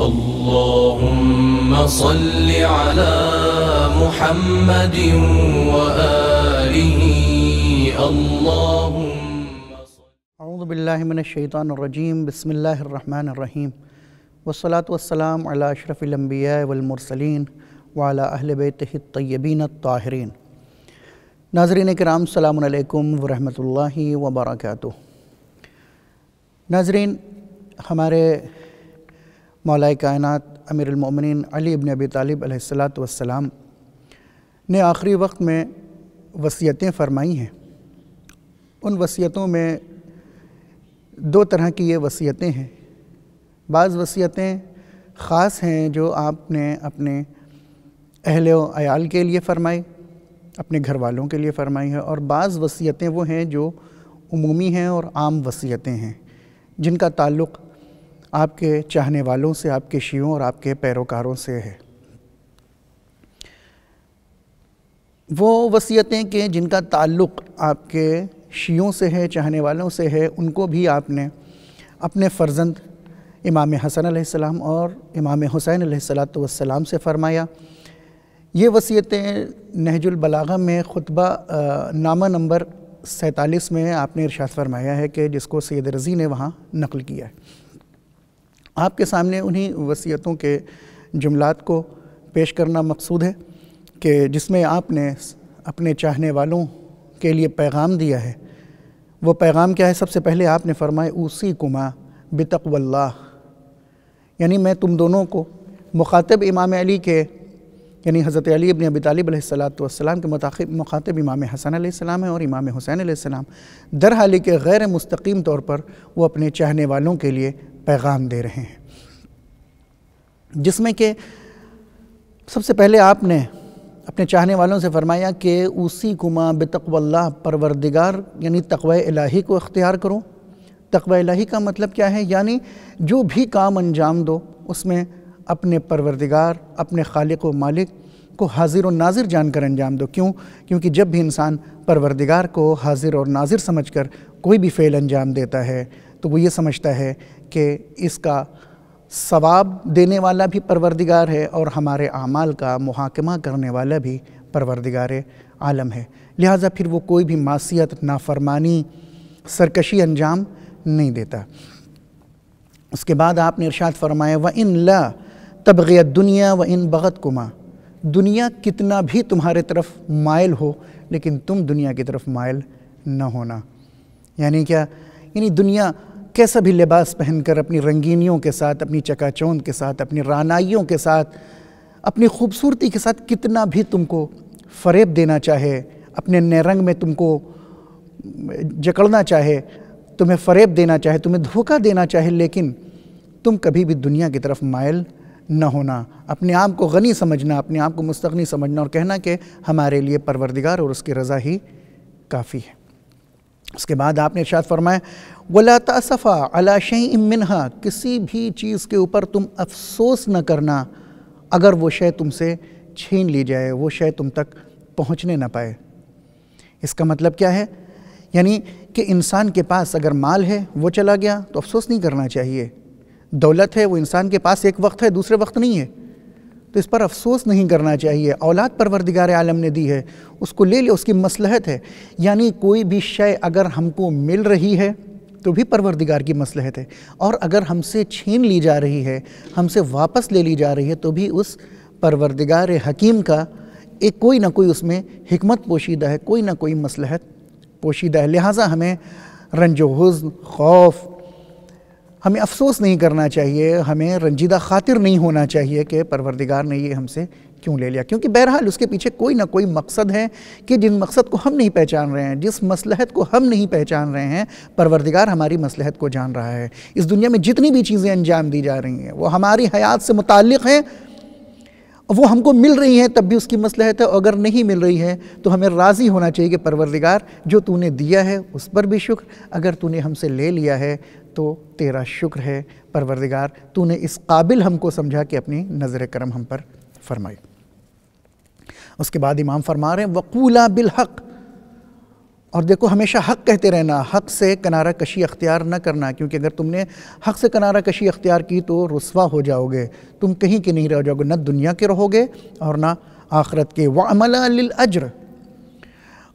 اللهم صل على محمد وآله اعوذ باللہ من الشیطان الرجیم بسم اللہ الرحمن الرحیم والصلاة والسلام علی اشرف الانبیاء والمرسلین وعلی اہل بیتہ الطیبین الطاہرین۔ ناظرین کرام السلام علیکم ورحمۃ اللہ وبرکاتہ۔ ناظرین، ہمارے مولا کائنات امیر المؤمنین علی ابن ابی طالب علیہ السلام نے آخری وقت میں وصیتیں فرمائی ہیں۔ ان وصیتوں میں دو طرح کی یہ وصیتیں ہیں۔ بعض وصیتیں خاص ہیں جو آپ نے اپنے اہل و عیال کے لیے فرمائی، اپنے گھر والوں کے لیے فرمائی ہے، اور بعض وصیتیں وہ ہیں جو عمومی ہیں اور عام وصیتیں ہیں، جن کا تعلق آپ کے چاہنے والوں سے، آپ کے شیعوں اور آپ کے پیروکاروں سے ہے۔ وہ وصیتیں کہ جن کا تعلق آپ کے شیعوں سے ہے، چاہنے والوں سے ہے، ان کو بھی آپ نے اپنے فرزند امام حسن علیہ السلام اور امام حسین علیہ السلام سے فرمایا۔ یہ وصیتیں نہج البلاغہ میں خطبہ نامہ نمبر 47 میں آپ نے ارشاد فرمایا ہے کہ جس کو سید رضی نے وہاں نقل کیا ہے۔ آپ کے سامنے انہی وصیتوں کے جملات کو پیش کرنا مقصود ہے کہ جس میں آپ نے اپنے چاہنے والوں کے لیے پیغام دیا ہے۔ وہ پیغام کیا ہے؟ سب سے پہلے آپ نے فرمایا اوصیکما بتقوی اللہ، یعنی میں تم دونوں کو، مخاطب امام علی کے یعنی حضرت علی ابن ابی طالب علیہ السلام کے مخاطب امام حسن علیہ السلام ہے اور امام حسین علیہ السلام، در حالی کہ غیر مستقیم طور پر وہ اپنے چاہنے والوں کے لیے پیغام دے رہے ہیں، جس میں کہ سب سے پہلے آپ نے اپنے چاہنے والوں سے فرمایا کہ اوصیکما بتقوی اللہ، پروردگار یعنی تقوی الہی کو اختیار کرو۔ تقوی الہی کا مطلب کیا ہے؟ یعنی جو بھی کام انجام دو اس میں اپنے پروردگار، اپنے خالق و مالک کو حاضر و ناظر جان کر انجام دو۔ کیوں؟ کیونکہ جب بھی انسان پروردگار کو حاضر اور ناظر سمجھ کر کوئی بھی فعل انجام دیتا ہے تو وہ یہ سمجھتا ہے کہ اس کا ثواب دینے والا بھی پروردگار ہے اور ہمارے اعمال کا محاکمہ کرنے والا بھی پروردگار عالم ہے، لہٰذا پھر وہ کوئی بھی معصیت، نافرمانی، سرکشی انجام نہیں دیتا۔ اس کے بعد آپ نے ارشاد فرمایا وَإِن لَا تَبْغِيَ الدُّنْيَا وَإِن بَغَتْكُمَا، دنیا کتنا بھی تمہارے طرف مائل ہو لیکن تم دنیا کی طرف مائل نہ ہونا۔ یعنی کیا؟ یعنی دنیا کیسا بھی لباس پہن کر، اپنی رنگینیوں کے ساتھ، اپنی چکا چوند کے ساتھ، اپنی رعنائیوں کے ساتھ، اپنی خوبصورتی کے ساتھ کتنا بھی تم کو فریب دینا چاہے، اپنے نئے رنگ میں تم کو جکڑنا چاہے، تمہیں فریب دینا چاہے، تمہیں دھوکہ دینا چاہے، لیکن تم کبھی بھی دنیا کی طرف مائل نہ ہونا، اپنے آپ کو غنی سمجھنا، اپنے آپ کو مستغنی سمجھنا اور کہنا کہ ہمارے لیے پروردگار اور اس کی رضا ہی کافی ہے۔ اس کے بعد آپ نے ارشاد فرمایا وَلَا تَأْسَفَا عَلَى شَيْءٍ مِّنْهَا، کسی بھی چیز کے اوپر تم افسوس نہ کرنا اگر وہ شے تم سے چھین لی جائے، وہ شے تم تک پہنچنے نہ پائے۔ اس کا مطلب کیا ہے؟ یعنی کہ انسان کے پاس اگر مال ہے وہ چلا گیا تو افسوس نہیں کرنا چاہیے، دولت ہے وہ انسان کے پاس ایک وقت ہے دوسرے وقت نہیں ہے تو اس پر افسوس نہیں کرنا چاہیے۔ اولاد پروردگار عالم نے دی ہے، اس کو لے لے، اس کی مصلحت ہے، یعنی کوئی بھی شے اگر ہم کو مل رہی ہے تو بھی پروردگار کی مصلحت ہے، اور اگر ہم سے چھین لی جا رہی ہے، ہم سے واپس لے لی جا رہی ہے تو بھی اس پروردگار حکیم کا ایک کوئی نہ کوئی اس میں حکمت پوشیدہ ہے، کوئی نہ کوئی مصلحت پوشیدہ ہے۔ لہٰذا ہمیں رنج و حزن، خوف، ہمیں افسوس نہیں کرنا چاہیے، ہمیں رنجیدہ خاطر نہیں ہونا چاہیے کہ پروردگار نے یہ ہم سے کیوں لے لیا، کیونکہ بہرحال اس کے پیچھے کوئی نہ کوئی مقصد ہے کہ جن مقصد کو ہم نہیں پہچان رہے ہیں، جس مصلحت کو ہم نہیں پہچان رہے ہیں، پروردگار ہماری مصلحت کو جان رہا ہے۔ اس دنیا میں جتنی بھی چیزیں انجام دی جا رہی ہیں وہ ہماری حیات سے متعلق ہیں، وہ ہم کو مل رہی ہیں تب بھی اس کی مصلحت ہے، اگر نہیں مل رہی ہے تو ہمیں راضی ہونا چاہیے کہ پروردگار جو تو نے دیا ہے اس پر بھی شکر، اگر تو نے ہم سے لے لیا ہے تو تیرا شکر ہے پروردگار، تو نے اس قابل ہم کو سمجھا کہ اپنی نظر کرم ہم پر فرمائی۔ اس کے بعد امام فرما رہے ہیں وَقُولَا بِالْحَقِّ، اور دیکھو ہمیشہ حق کہتے رہنا، حق سے کنارہ کشی اختیار نہ کرنا، کیونکہ اگر تم نے حق سے کنارہ کشی اختیار کی تو رسوا ہو جاؤ گے، تم کہیں کے نہیں رہ جاؤ گے، نہ دنیا کے رہو گے اور نہ آخرت کے۔ وَعَمَلًا لِلْأَجْرِ،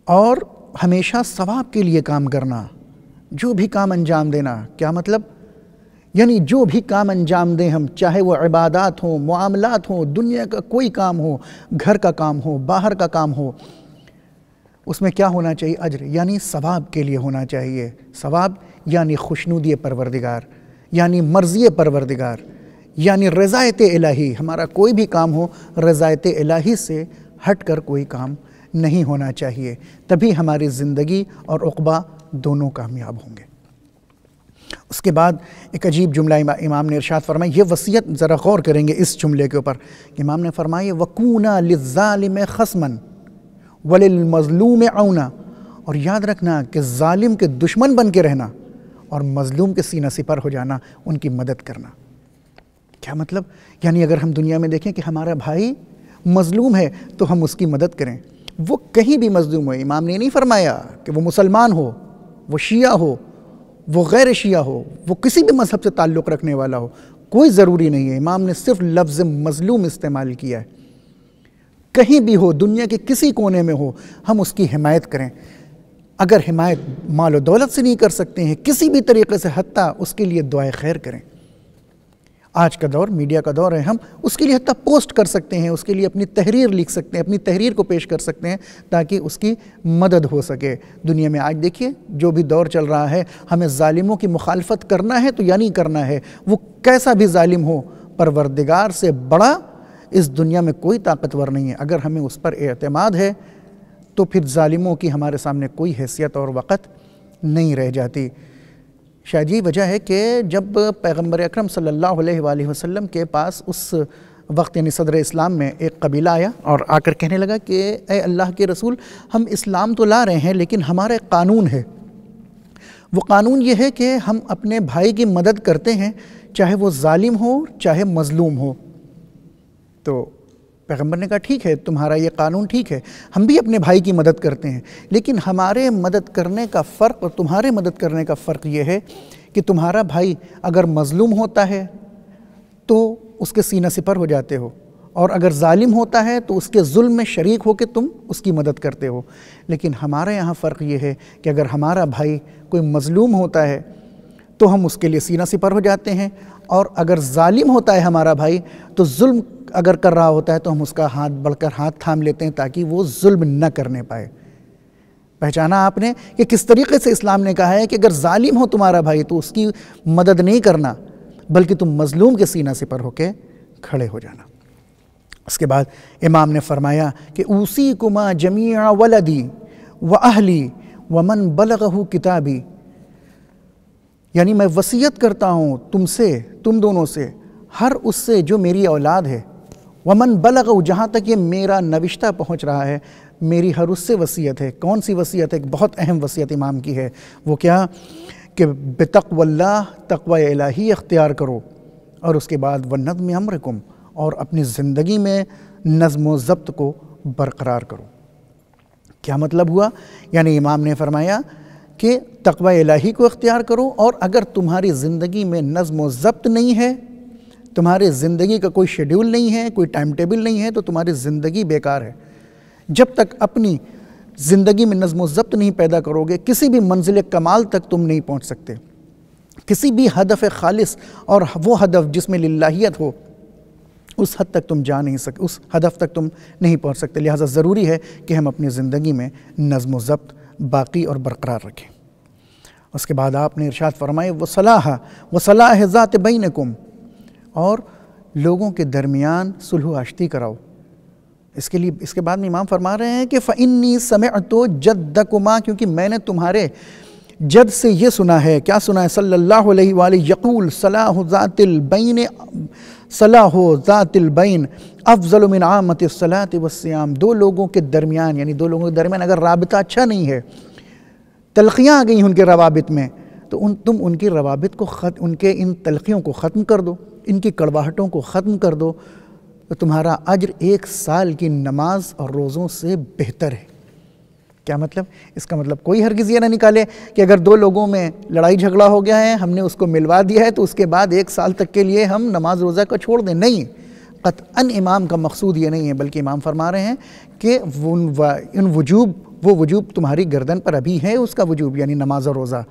اور ہمیشہ ثواب کے لیے کام کرنا، جو بھی کام انجام دینا۔ کیا مطلب؟ یعنی جو بھی کام انجام دیں ہم، چاہے وہ عبادات ہوں، معاملات ہوں، دنیا کا کوئی کام ہو، گھر کا کام ہو، باہر کا کام ہو، اس میں کیا ہونا چاہیے؟ اجر، یعنی ثواب کے لیے ہونا چاہیے۔ ثواب یعنی خوشنودی پروردگار، یعنی مرضی پروردگار، یعنی رضایت الہی۔ ہمارا کوئی بھی کام ہو رضایت الہی سے ہٹ کر کوئی کام نہیں ہونا چاہیے، تبھی ہماری زندگی اور عقبہ دونوں کامیاب ہوں گے۔ اس کے بعد ایک عجیب جملہ امام نے ارشاد فرمایا، یہ وصیت ذرا غور کریں گے اس جملے کے اوپر۔ امام نے فرمایا وَكُونَا لِلظَّالِمِ خَصْمًا وَلِلْمَظْلُومِ عَوْنًا، اور یاد رکھنا کہ ظالم کے دشمن بن کے رہنا اور مظلوم کے سینہ سپر ہو جانا، ان کی مدد کرنا۔ کیا مطلب؟ یعنی اگر ہم دنیا میں دیکھیں کہ ہمارا بھائی مظلوم ہے تو ہم اس کی مدد کریں، وہ کہیں بھی مظلوم ہو۔ امام نے نہیں فرمایا کہ وہ مسلمان ہو، وہ شیعہ ہو، وہ غیر شیعہ ہو، وہ کسی بھی مذہب سے تعلق رکھنے والا ہو، کوئی ضروری نہیں ہے۔ امام نے صرف لفظ مظلوم استعمال کیا ہے۔ کہیں بھی ہو، دنیا کے کسی کونے میں ہو، ہم اس کی حمایت کریں۔ اگر حمایت مال و دولت سے نہیں کر سکتے ہیں، کسی بھی طریقے سے، حتیٰ اس کے لیے دعائے خیر کریں۔ آج کا دور میڈیا کا دور ہے، ہم اس کے لیے حتیٰ پوسٹ کر سکتے ہیں، اس کے لیے اپنی تحریر لکھ سکتے ہیں، اپنی تحریر کو پیش کر سکتے ہیں تاکہ اس کی مدد ہو سکے۔ دنیا میں آج دیکھیے جو بھی دور چل رہا ہے، ہمیں ظالموں کی مخالفت کرنا ہے تو یعنی کرنا ہے، وہ کیسا بھی ظالم ہو، پروردگار سے بڑا اس دنیا میں کوئی طاقتور نہیں ہے۔ اگر ہمیں اس پر اعتماد ہے تو پھر ظالموں کی ہمارے سامنے کوئی حیثیت اور وقت نہیں رہ جاتی۔ شاید یہ وجہ ہے کہ جب پیغمبر اکرم صلی اللہ علیہ وآلہ وسلم کے پاس اس وقت یعنی صدر اسلام میں ایک قبیلہ آیا اور آ کر کہنے لگا کہ اے اللہ کے رسول، ہم اسلام تو لا رہے ہیں لیکن ہمارا ایک قانون ہے، وہ قانون یہ ہے کہ ہم اپنے بھائی کی مدد کرتے ہیں چاہے وہ ظالم ہو چاہے مظلوم ہو۔ تو پیغمبر نے کہا ٹھیک ہے، تمہارا یہ قانون ٹھیک ہے، ہم بھی اپنے بھائی کی مدد کرتے ہیں، لیکن ہمارے مدد کرنے کا فرق اور تمہارے مدد کرنے کا فرق یہ ہے کہ تمہارا بھائی اگر مظلوم ہوتا ہے تو اس کے سینہ سپر ہو جاتے ہو، اور اگر ظالم ہوتا ہے تو اس کے ظلم میں شریک ہو کے تم اس کی مدد کرتے ہو۔ لیکن ہمارے یہاں فرق یہ ہے کہ اگر ہمارا بھائی کوئی مظلوم ہوتا ہے تو ہم اس کے لیے سینہ سپر ہو جاتے ہیں، اور اگر ظالم ہوتا ہے ہمارا بھائی تو ظلم اگر کر رہا ہوتا ہے تو ہم اس کا ہاتھ بڑھ کر ہاتھ تھام لیتے ہیں تاکہ وہ ظلم نہ کرنے پائے۔ پہچانا آپ نے کہ کس طریقے سے اسلام نے کہا ہے کہ اگر ظالم ہو تمہارا بھائی تو اس کی مدد نہیں کرنا، بلکہ تم مظلوم کے سینہ سپر ہو کے کھڑے ہو جانا۔ اس کے بعد امام نے فرمایا کہ اوصیکما جمیع ولدی واہلی ومن بلغہ کتابی، یعنی میں وصیت کرتا ہوں تم سے، تم دونوں سے، ہر اس سے جو میری اولاد ہے، ومن بلغہ، جہاں تک یہ میرا نوشتہ پہنچ رہا ہے، میری ہر اس سے وصیت ہے۔ کون سی وصیت ہے؟ ایک بہت اہم وصیت امام کی ہے، وہ کیا کہ بتقوی اللہ، تقوی الہی اختیار کرو، اور اس کے بعد ونظم امرکم، اور اپنی زندگی میں نظم و ضبط کو برقرار کرو۔ کیا مطلب ہوا؟ یعنی امام نے فرمایا کہ تقوی الہی کو اختیار کرو، اور اگر تمہاری زندگی میں نظم و ضبط نہیں ہے، تمہارے زندگی کا کوئی شیڈیول نہیں ہے، کوئی ٹائم ٹیبل نہیں ہے، تو تمہاری زندگی بیکار ہے۔ جب تک اپنی زندگی میں نظم و ضبط نہیں پیدا کرو گے، کسی بھی منزل کمال تک تم نہیں پہنچ سکتے، کسی بھی ہدف خالص اور وہ ہدف جس میں للہیت ہو، اس حد تک تم جا نہیں سکتے، اس ہدف تک تم نہیں پہنچ سکتے۔ لہٰذا ضروری ہے کہ ہم اپنی زندگی میں نظم و ضبط باقی اور برقرار رکھیں۔ اس کے بعد آپ نے ارشاد فرمائے وصلاح ذات بینکم، اور لوگوں کے درمیان صلح و آشتی کراؤ۔ اس کے بعد میں امام فرما رہے ہیں کہ فَإِنِّي سَمِعْتُ جَدَّكُمَا، کیونکہ میں نے تمہارے جد سے یہ سنا ہے۔ کیا سنا ہے؟ صلی اللہ علیہ وآلہ یقول صلاح ذات البین افضل من عامت الصلاۃ والصیام۔ دو لوگوں کے درمیان، یعنی دو لوگوں کے درمیان اگر رابطہ اچھا نہیں ہے، تلخیاں آ گئی ان کے روابط میں، تو تم ان کی روابط کو ان کے ان تلخیوں کو ختم کر دو، ان کی کڑواہٹوں کو ختم کر دو، تو تمہارا اجر 1 سال کی نماز اور روزوں سے بہتر ہے۔ کیا مطلب؟ اس کا مطلب کوئی ہرگز یہ نہ نکالے کہ اگر دو لوگوں میں لڑائی جھگڑا ہو گیا ہے، ہم نے اس کو ملوا دیا ہے تو اس کے بعد 1 سال تک کے لیے ہم نماز روزہ کو چھوڑ دیں. نہیں، قطعاً امام کا مقصود یہ نہیں ہے، بلکہ امام فرما رہے ہیں کہ وہ وجوب تمہاری گردن پر ابھی ہے، اس کا وجوب یعنی نماز و روزہ،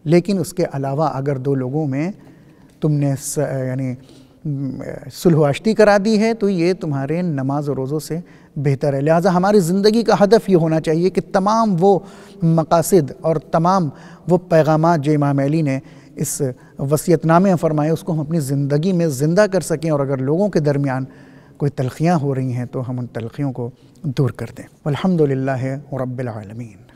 لیکن اس کے علاوہ اگر دو لوگوں میں تم نے یعنی صلح و عشتی کرا دی ہے تو یہ تمہارے نماز و روزوں سے بہتر ہے. لہٰذا ہماری زندگی کا ہدف یہ ہونا چاہیے کہ تمام وہ مقاصد اور تمام وہ پیغامات جو امام علی نے اس وصیت نامے میں فرمائے اس کو ہم اپنی زندگی میں زندہ کر سکیں، اور اگر لوگوں کے درمیان کوئی تلخیاں ہو رہی ہیں تو ہم ان تلخیوں کو دور کر دیں. والحمدللہ رب العالمین.